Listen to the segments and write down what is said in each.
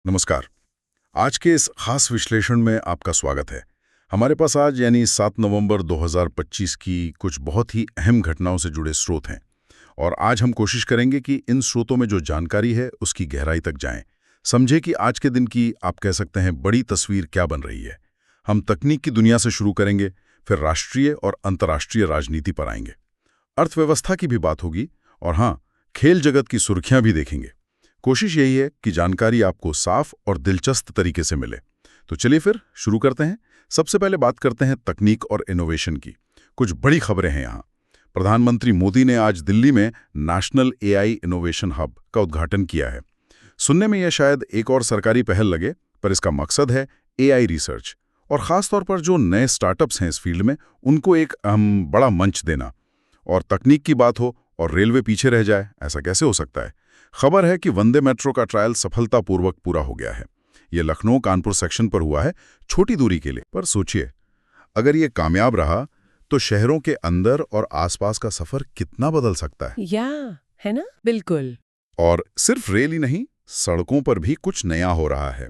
नमस्कार। आज के इस खास विश्लेषण में आपका स्वागत है। हमारे पास आज यानी 7 नवंबर 2025 की कुछ बहुत ही अहम घटनाओं से जुड़े स्रोत हैं और आज हम कोशिश करेंगे कि इन स्रोतों में जो जानकारी है उसकी गहराई तक जाएं, समझे कि आज के दिन की आप कह सकते हैं बड़ी तस्वीर क्या बन रही है। हम तकनीक की दुनिया से शुरू करेंगे, फिर राष्ट्रीय और अंतर्राष्ट्रीय राजनीति पर आएंगे, अर्थव्यवस्था की भी बात होगी और हाँ, खेल जगत की सुर्खियां भी देखेंगे। कोशिश यही है कि जानकारी आपको साफ और दिलचस्प तरीके से मिले। तो चलिए फिर शुरू करते हैं। सबसे पहले बात करते हैं तकनीक और इनोवेशन की। कुछ बड़ी खबरें हैं यहाँ। प्रधानमंत्री मोदी ने आज दिल्ली में नेशनल एआई इनोवेशन हब का उद्घाटन किया है। सुनने में यह शायद एक और सरकारी पहल लगे, पर इसका मकसद है एआई रिसर्च और खासतौर पर जो नए स्टार्टअप्स हैं इस फील्ड में, उनको एक बड़ा मंच देना। और तकनीक की बात हो और रेलवे पीछे रह जाए, ऐसा कैसे हो सकता है। खबर है कि वंदे मेट्रो का ट्रायल सफलतापूर्वक पूरा हो गया है। ये लखनऊ कानपुर सेक्शन पर हुआ है, छोटी दूरी के लिए। पर सोचिए, अगर ये कामयाब रहा तो शहरों के अंदर और आसपास का सफर कितना बदल सकता है। है ना, बिल्कुल। और सिर्फ रेल ही नहीं, सड़कों पर भी कुछ नया हो रहा है।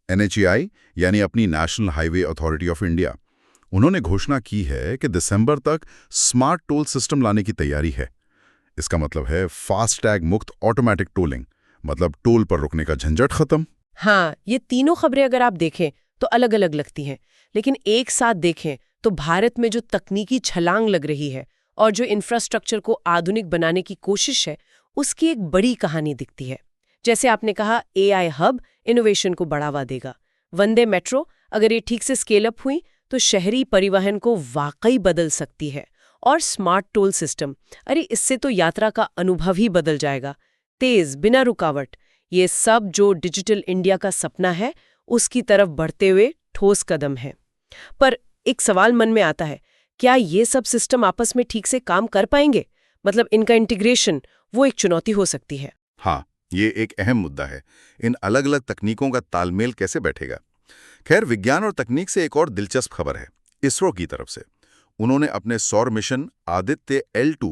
NHAI यानी अपनी national highway authority of India, उन्होंने घोषणा की है कि दिसंबर तक स्मार्ट टोल सिस्टम लाने की तैयारी है। इसका मतलब है फास्टैग मुक्त ऑटोमेटिक टोलिंग, मतलब टोल पर रुकने का झंझट खत्म। हाँ, ये तीनों खबरें अगर आप देखें तो अलग अलग लगती हैं, लेकिन एक साथ देखें तो भारत में जो तकनीकी छलांग लग रही है और जो इंफ्रास्ट्रक्चर को आधुनिक बनाने की कोशिश है, उसकी एक बड़ी कहानी दिखती है। जैसे आपने कहा, AI हब इनोवेशन को बढ़ावा देगा। वंदे मेट्रो अगर ये ठीक से स्केल अप हुई तो शहरी परिवहन को वाकई बदल सकती है। और स्मार्ट टोल सिस्टम, अरे इससे तो यात्रा का अनुभव ही बदल जाएगा। तेज, बिना रुकावट, ये सब जो डिजिटल इंडिया का सपना है उसकी तरफ बढ़ते हुए ठोस कदम है। पर एक सवाल मन में आता है, क्या ये सब सिस्टम आपस में ठीक से काम कर पाएंगे? मतलब इनका इंटीग्रेशन, वो एक चुनौती हो सकती है। हाँ, ये एक अहम मुद्दा है। इन अलग अलग तकनीकों का तालमेल कैसे बैठेगा। खैर, विज्ञान और तकनीक से एक और दिलचस्प खबर है इसरो की तरफ से। उन्होंने अपने सौर मिशन आदित्य L2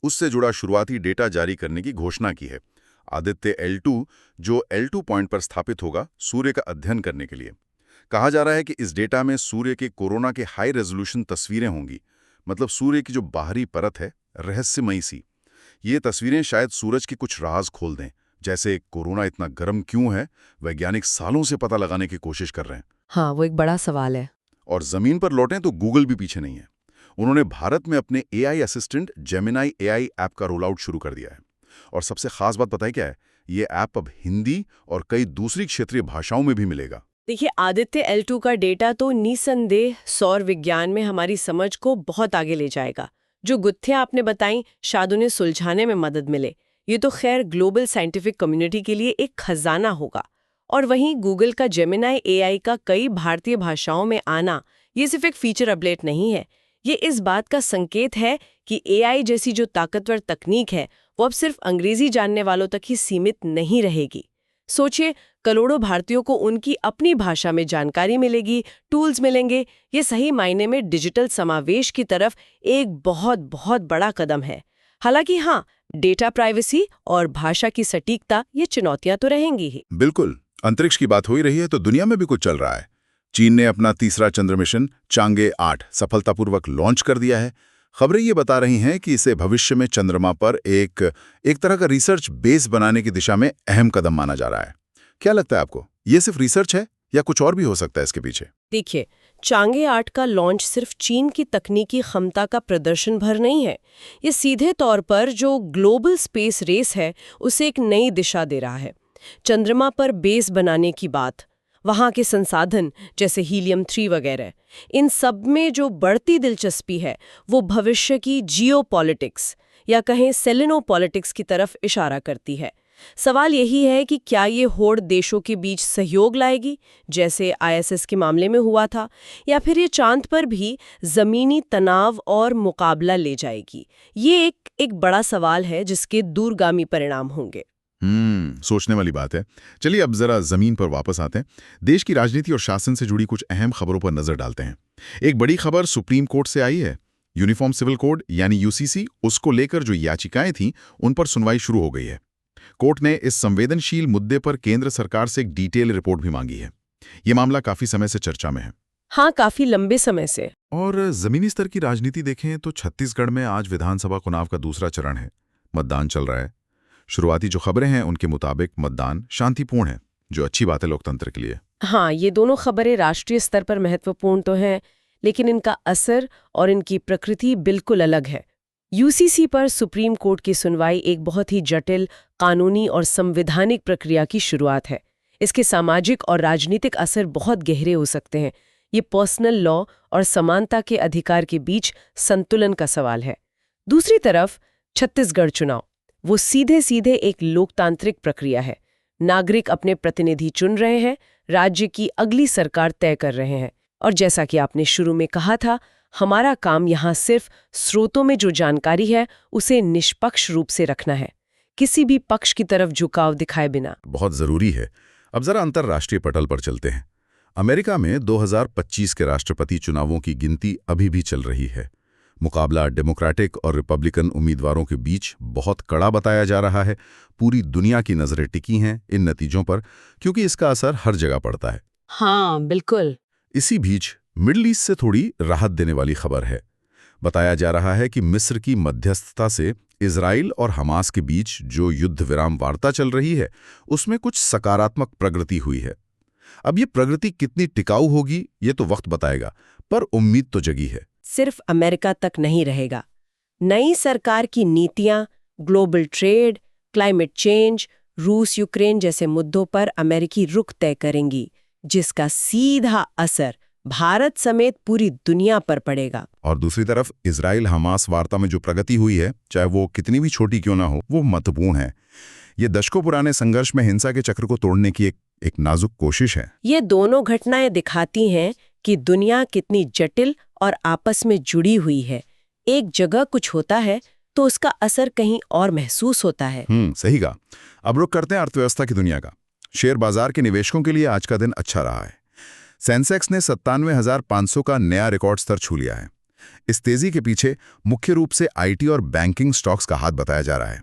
उससे जुड़ा शुरुआती डेटा जारी करने की घोषणा की है। आदित्य L2 जो L2 पॉइंट पर स्थापित होगा सूर्य का अध्ययन करने के लिए। कहा जा रहा है कि इस डेटा में सूर्य के कोरोना के हाई रेजोल्यूशन तस्वीरें होंगी, मतलब सूर्य की जो बाहरी परत है, रहस्यमयी सी। ये तस्वीरें शायद सूरज के कुछ राज खोल दें, जैसे कोरोना इतना गर्म क्यों है, वैज्ञानिक सालों से पता लगाने की कोशिश कर रहे हैं। हाँ, वो एक बड़ा सवाल है। और जमीन पर लौटें तो गूगल भी पीछे नहीं है। उन्होंने भारत में अपने AI assistant Gemini AI app का रोल आउट शुरू कर दिया है। और सबसे खास बात पता है क्या है, ये ऐप अब हिंदी और कई दूसरी क्षेत्रीय भाषाओं में भी मिलेगा। देखिए, आदित्य L2 का डेटा तो निसंदेह सौर विज्ञान में हमारी समझ को बहुत आगे ले जाएगा। जो गुत्थियां आपने बताई, शायद उन्हें सुलझाने में मदद मिले। ये तो खैर ग्लोबल साइंटिफिक कम्युनिटी के लिए एक खजाना होगा। और वहीं गूगल का जेमिनाई AI का कई भारतीय भाषाओं में आना, ये सिर्फ एक फीचर अपडेट नहीं है। ये इस बात का संकेत है कि AI जैसी जो ताकतवर तकनीक है, वो अब सिर्फ अंग्रेजी जानने वालों तक ही सीमित नहीं रहेगी। सोचिए, करोड़ों भारतीयों को उनकी अपनी भाषा में जानकारी मिलेगी, टूल्स मिलेंगे। ये सही मायने में डिजिटल समावेश की तरफ एक बहुत बहुत बड़ा कदम है। हालांकि हाँ, डेटा प्राइवेसी और भाषा की सटीकता, ये चुनौतियां तो रहेंगी ही। बिल्कुल। अंतरिक्ष की बात हो ही रही है तो दुनिया में भी कुछ चल रहा है। चीन ने अपना तीसरा चंद्र मिशन चांगे 8 सफलतापूर्वक लॉन्च कर दिया है। खबरें ये बता रही हैं कि इसे भविष्य में चंद्रमा पर एक तरह का रिसर्च बेस बनाने की दिशा में अहम कदम माना जा रहा है। क्या लगता है आपको, ये सिर्फ रिसर्च है या कुछ और भी हो सकता है इसके पीछे? देखिए, चांगे 8 का लॉन्च सिर्फ चीन की तकनीकी क्षमता का प्रदर्शन भर नहीं है। ये सीधे तौर पर जो ग्लोबल स्पेस रेस है, उसे एक नई दिशा दे रहा है। चंद्रमा पर बेस बनाने की बात, वहाँ के संसाधन जैसे हीलियम 3 वगैरह, इन सब में जो बढ़ती दिलचस्पी है, वो भविष्य की जियोपॉलिटिक्स या कहें सेलेनोपॉलिटिक्स की तरफ इशारा करती है। सवाल यही है कि क्या ये होड़ देशों के बीच सहयोग लाएगी, जैसे ISS के मामले में हुआ था, या फिर ये चांद पर भी जमीनी तनाव और मुकाबला ले जाएगी। ये एक बड़ा सवाल है जिसके दूरगामी परिणाम होंगे। सोचने वाली बात है। चलिए अब जरा जमीन पर वापस आते हैं। देश की राजनीति और शासन से जुड़ी कुछ अहम खबरों पर नजर डालते हैं। एक बड़ी खबर सुप्रीम कोर्ट से आई है। यूनिफॉर्म सिविल कोड यानी UCC, उसको लेकर जो याचिकाएं थीं, उन पर सुनवाई शुरू हो गई है। कोर्ट ने इस संवेदनशील मुद्दे पर केंद्र सरकार से एक डिटेल रिपोर्ट भी मांगी है। ये मामला काफी समय से चर्चा में है। हाँ, काफी लंबे समय से। और जमीनी स्तर की राजनीति देखें तो छत्तीसगढ़ में आज विधानसभा चुनाव का दूसरा चरण है। मतदान चल रहा है। शुरुआती जो खबरें हैं उनके मुताबिक मतदान शांतिपूर्ण है, जो अच्छी बात है लोकतंत्र के लिए। हाँ, ये दोनों खबरें राष्ट्रीय स्तर पर महत्वपूर्ण तो हैं, लेकिन इनका असर और इनकी प्रकृति बिल्कुल अलग है। यूसीसी पर सुप्रीम कोर्ट की सुनवाई एक बहुत ही जटिल, कानूनी और संवैधानिक प्रक्रिया की शुरुआत है। इसके सामाजिक और राजनीतिक असर बहुत गहरे हो सकते हैं। ये पर्सनल लॉ और समानता के अधिकार के बीच संतुलन का सवाल है। दूसरी तरफ छत्तीसगढ़ चुनाव, वो सीधे सीधे एक लोकतांत्रिक प्रक्रिया है। नागरिक अपने प्रतिनिधि चुन रहे हैं, राज्य की अगली सरकार तय कर रहे हैं। और जैसा कि आपने शुरू में कहा था, हमारा काम यहाँ सिर्फ स्रोतों में जो जानकारी है उसे निष्पक्ष रूप से रखना है, किसी भी पक्ष की तरफ झुकाव दिखाए बिना। बहुत जरूरी है। अब जरा अंतर्राष्ट्रीय पटल पर चलते हैं। अमेरिका में 2025 के राष्ट्रपति चुनावों की गिनती अभी भी चल रही है। मुकाबला डेमोक्रेटिक और रिपब्लिकन उम्मीदवारों के बीच बहुत कड़ा बताया जा रहा है। पूरी दुनिया की नजरें टिकी हैं इन नतीजों पर, क्योंकि इसका असर हर जगह पड़ता है। हाँ, बिल्कुल। इसी बीच मिडल ईस्ट से थोड़ी राहत देने वाली खबर है। बताया जा रहा है कि मिस्र की मध्यस्थता से इजराइल और हमास के बीच जो युद्ध विराम वार्ता चल रही है, उसमें कुछ सकारात्मक प्रगति हुई है। अब ये प्रगति कितनी टिकाऊ होगी ये तो वक्त बताएगा, पर उम्मीद तो जगी है। सिर्फ अमेरिका तक नहीं रहेगा। नई सरकार की नीतियां, ग्लोबल ट्रेड, क्लाइमेट चेंज, रूस यूक्रेन जैसे मुद्दों पर अमेरिकी रुख तय करेंगी, जिसका सीधा असर भारत समेत पूरी दुनिया पर पड़ेगा। और दूसरी तरफ इजराइल हमास वार्ता में जो प्रगति हुई है, चाहे वो कितनी भी छोटी क्यों ना हो, वो महत्वपूर्ण है। ये दशकों पुराने संघर्ष में हिंसा के चक्र को तोड़ने की एक नाजुक कोशिश है। ये दोनों घटनाएं दिखाती हैं कि दुनिया कितनी जटिल और आपस में जुड़ी हुई है। एक जगह कुछ होता है तो उसका असर कहीं और महसूस होता है। सही कहा। अब रुख करते हैं अर्थव्यवस्था की दुनिया का। शेयर बाजार के निवेशकों के लिए आज का दिन अच्छा रहा है। सेंसेक्स ने 97,500 का नया रिकॉर्ड स्तर छू लिया है। इस तेजी के पीछे मुख्य रूप से आईटी और बैंकिंग स्टॉक्स का हाथ बताया जा रहा है।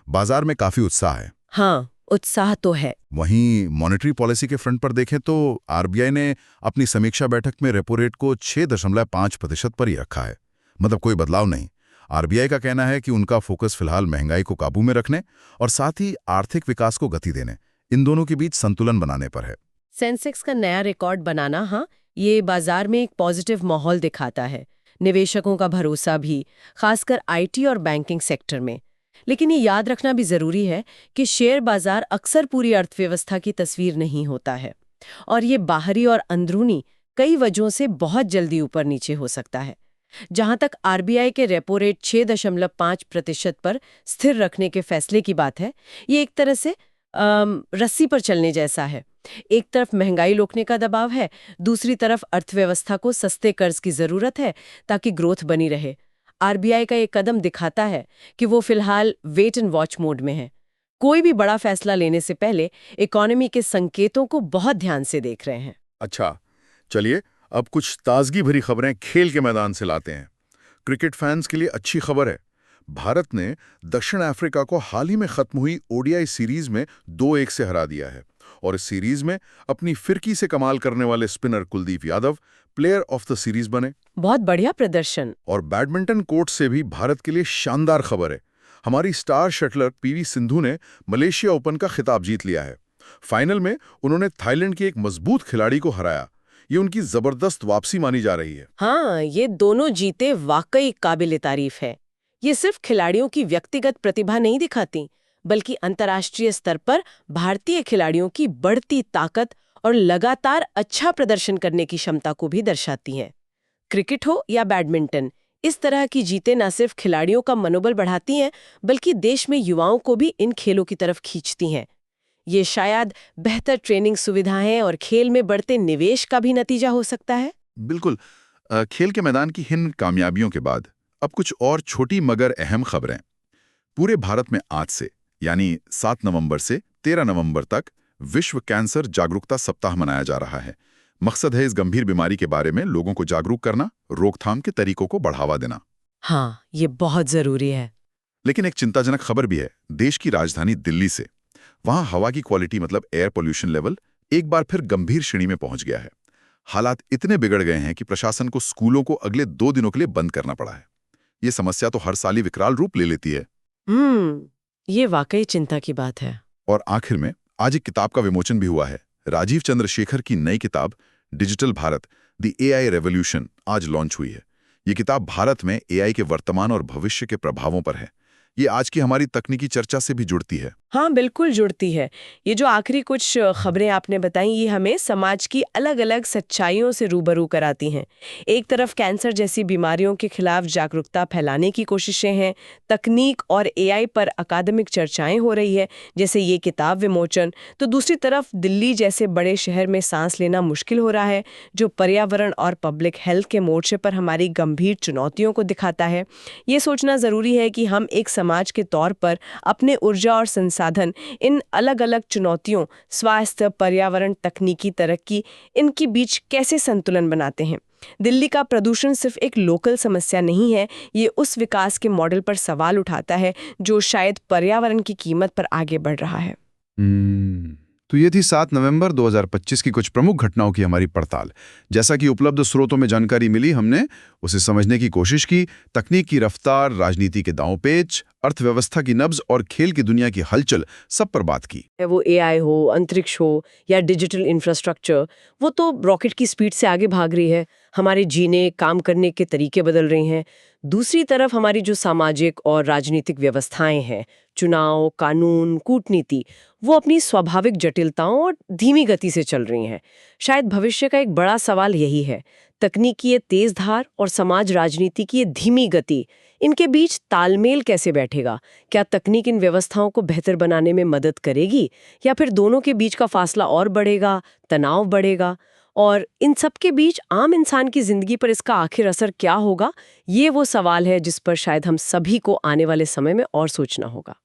बाजार में काफी उत्साह है। हाँ, उत्साह तो है। वहीं मॉनेटरी पॉलिसी के फ्रंट पर देखें तो आरबीआई ने अपनी समीक्षा बैठक में रेपो रेट को 6.5% पर ही रखा है। मतलब कोई बदलाव नहीं। आरबीआई का कहना है कि उनका फोकस फिलहाल महंगाई को काबू में रखने और साथ ही आर्थिक विकास को गति देने, इन दोनों के बीच संतुलन बनाने पर है। सेंसेक्स का नया रिकॉर्ड बनाना, हाँ, ये बाजार में एक पॉजिटिव माहौल दिखाता है। निवेशकों का भरोसा भी, खासकर आईटी और बैंकिंग सेक्टर में। लेकिन ये याद रखना भी जरूरी है कि शेयर बाजार अक्सर पूरी अर्थव्यवस्था की तस्वीर नहीं होता है, और ये बाहरी और अंदरूनी कई वजहों से बहुत जल्दी ऊपर नीचे हो सकता है। जहां तक आरबीआई के रेपो रेट 6.5% पर स्थिर रखने के फैसले की बात है, ये एक तरह से रस्सी पर चलने जैसा है। एक तरफ महंगाई रोकने का दबाव है, दूसरी तरफ अर्थव्यवस्था को सस्ते कर्ज की जरूरत है ताकि ग्रोथ बनी रहे। आरबीआई का ये कदम दिखाता है कि वो फिलहाल वेट एंड वॉच मोड में है। कोई भी बड़ा फैसला लेने से पहले इकोनॉमी के संकेतों को बहुत ध्यान से देख रहे हैं। अच्छा, चलिए अब कुछ ताजगी भरी खबरें खेल के मैदान से लाते हैं। क्रिकेट फैंस के लिए अच्छी खबर है। भारत ने दक्षिण अफ्रीका को हाल ही में खत्म हुई ओडीआई सीरीज में 2-1 से हरा दिया है, और इस सीरीज में अपनी फिरकी से कमाल करने वाले spinner Kuldeep Yadav player of the series बने। बहुत बढ़िया प्रदर्शन। और बैडमिंटन कोर्ट से भी भारत के लिए शानदार खबर है। हमारी स्टार शटलर पीवी सिंधु ने मलेशिया ओपन का खिताब जीत लिया है। फाइनल में उन्होंने थाईलैंड की एक मजबूत खिलाड़ी को हराया। ये उनकी जबरदस्त वापसी मानी जा रही है। हाँ, ये दोनों जीते वाकई काबिल तारीफ है। ये सिर्फ खिलाड़ियों की व्यक्तिगत प्रतिभा नहीं दिखाती, बल्कि अंतर्राष्ट्रीय स्तर पर भारतीय खिलाड़ियों की बढ़ती ताकत और लगातार अच्छा प्रदर्शन करने की क्षमता को भी दर्शाती हैं। क्रिकेट हो या बैडमिंटन, इस तरह की जीतें न सिर्फ खिलाड़ियों का मनोबल बढ़ाती हैं, बल्कि देश में युवाओं को भी इन खेलों की तरफ खींचती हैं। ये शायद बेहतर ट्रेनिंग सुविधाएं और खेल में बढ़ते निवेश का भी नतीजा हो सकता है। बिल्कुल। खेल के मैदान की इन कामयाबियों के बाद अब कुछ और छोटी मगर अहम खबरें। पूरे भारत में आज से यानी 7 नवंबर से 13 नवंबर तक विश्व कैंसर जागरूकता सप्ताह मनाया जा रहा है। मकसद है इस गंभीर बीमारी के बारे में लोगों को जागरूक करना, रोकथाम के तरीकों को बढ़ावा देना। हाँ, ये बहुत जरूरी है। लेकिन एक चिंताजनक खबर भी है। देश की राजधानी दिल्ली से वहां हवा की क्वालिटी मतलब एयर पोल्यूशन लेवल एक बार फिर गंभीर श्रेणी में पहुंच गया है। हालात इतने बिगड़ गए हैं कि प्रशासन को स्कूलों को अगले 2 दिनों के लिए बंद करना पड़ा है। ये समस्या तो हर साल ही विकराल रूप ले लेती है। ये वाकई चिंता की बात है। और आखिर में आज एक किताब का विमोचन भी हुआ है। राजीव चंद्रशेखर की नई किताब digital Bharat the AI revolution आज लॉन्च हुई है। ये किताब भारत में एआई के वर्तमान और भविष्य के प्रभावों पर है। ये आज की हमारी तकनीकी चर्चा से भी जुड़ती है। हाँ, बिल्कुल जुड़ती है। ये जो आखिरी कुछ खबरें आपने बताई, ये हमें समाज की अलग-अलग सच्चाइयों से रूबरू कराती हैं। एक तरफ कैंसर जैसी बीमारियों के खिलाफ जागरूकता फैलाने की कोशिशें हैं, तकनीक और एआई पर अकादमिक चर्चाएं हो रही है, जैसे ये किताब विमोचन। तो दूसरी तरफ दिल्ली जैसे बड़े शहर में सांस लेना मुश्किल हो रहा है, जो पर्यावरण और पब्लिक हेल्थ के मोर्चे पर हमारी गंभीर चुनौतियों को दिखाता है। ये सोचना जरूरी है कि हम एक समाज के तौर पर अपने ऊर्जा और संसाधन इन अलग-अलग चुनौतियों, स्वास्थ्य, पर्यावरण, तकनीकी तरक्की, इनके बीच कैसे संतुलन बनाते हैं। दिल्ली का प्रदूषण सिर्फ एक लोकल समस्या नहीं है, ये उस विकास के मॉडल पर सवाल उठाता है जो शायद पर्यावरण की कीमत पर आगे बढ़ रहा है। तो ये थी 7 नवंबर 2025 की कुछ प्रमुख घटनाओं की हमारी पड़ताल। जैसा कि उपलब्ध स्रोतों में जानकारी मिली, हमने उसे समझने की कोशिश की। तकनीक की रफ्तार, राजनीति के दांव-पेच, अर्थव्यवस्था की नब्ज और खेल की दुनिया की हलचल, सब पर बात की। वो एआई हो, अंतरिक्ष हो या डिजिटल इंफ्रास्ट्रक्चर, वो तो रॉकेट की स्पीड से आगे भाग रही है। हमारे जीने, काम करने के तरीके बदल रहे हैं। दूसरी तरफ हमारी जो सामाजिक और राजनीतिक व्यवस्थाएं हैं, चुनाव, कानून, कूटनीति, वो अपनी स्वाभाविक जटिलताओं और धीमी गति से चल रही हैं। शायद भविष्य का एक बड़ा सवाल यही है, तकनीक की ये तेज धार और समाज राजनीति की ये धीमी गति, इनके बीच तालमेल कैसे बैठेगा? क्या तकनीक इन व्यवस्थाओं को बेहतर बनाने में मदद करेगी या फिर दोनों के बीच का फासला और बढ़ेगा, तनाव बढ़ेगा? और इन सब के बीच आम इंसान की जिंदगी पर इसका आखिर असर क्या होगा? ये वो सवाल है जिस पर शायद हम सभी को आने वाले समय में और सोचना होगा।